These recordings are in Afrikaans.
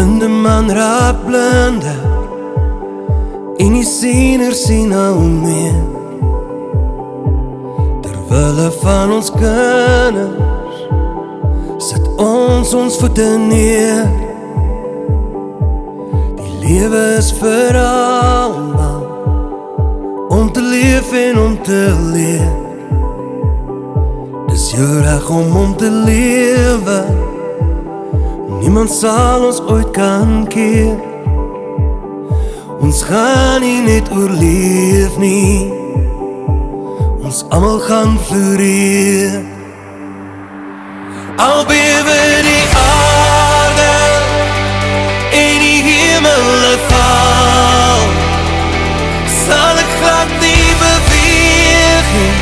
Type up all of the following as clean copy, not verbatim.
blinde man raak blinder en die siener sien al meer. Terwille van ons kinders sit ons voete neer. Die lewe is vir almal, om te leef en om te leer. Dis jou reg om te lewe, niemand sal ons ooit kan keer. Ons gaan nie net oorleef nie, ons almal gaan floreer. Al bewe die aarde en die hemel val, sal ek glad nie beweeg nie,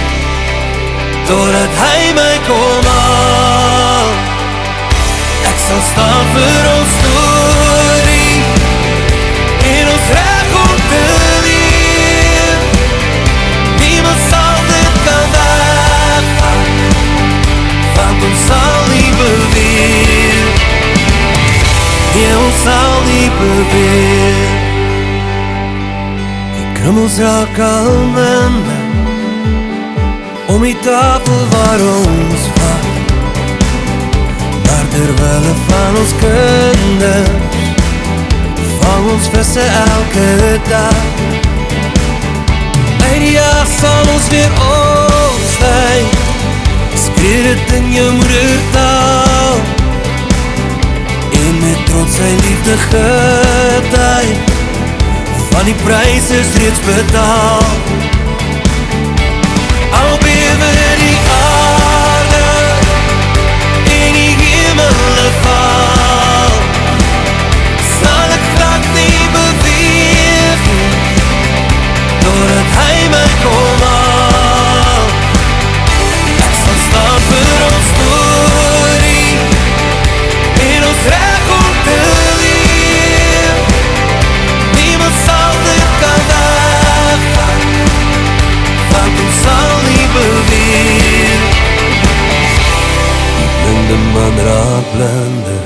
totdat hy my kom haal. Ek sal staan vir ons storie en ons reg om te leef. Niemand sal dit kan wegvat, want ons sal nie beweeg. Nee, ons sal nie beweeg. Die krummels raak al minder om die tafel waar ons vat. Maar terwille van ons kinders vang ons visse elke dag. Uit die jag sal ons weer opstyg, skree dit in jou moedertaal, en met trots sy liefde getuig, van die prys is reeds betaal. Al bewe die aarde en die hemel val, sal ek glad nie beweeg nie, totdat hy my kom haal. Ek sal staan vir ons storie en ons reg om te leef. Niemand sal dit kan wegvat, want ons sal nie beweeg. Die blinde man raak blinder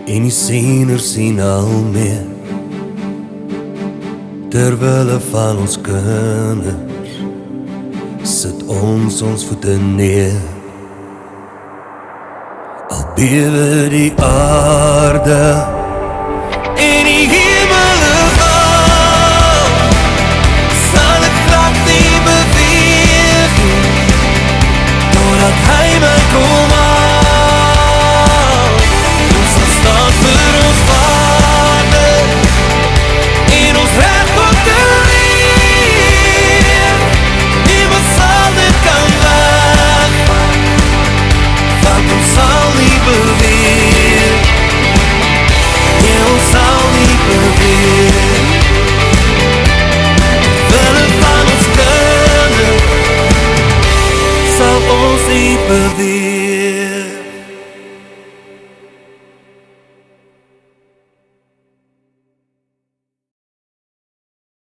en die siener sien al meer. Terwille van ons kinders sit ons voete neer. Al bewe die aarde en die hemel val, sal ek glad nie beweeg nie, totdat hy my kom haal. Ons sal staan vir ons waarde en ons reg om te leef. Niemand sal dit kan wegvat, want ons sal nie beweeg. Nee, ons sal nie beweeg. Wille van ons kinders sal ons nie beweeg.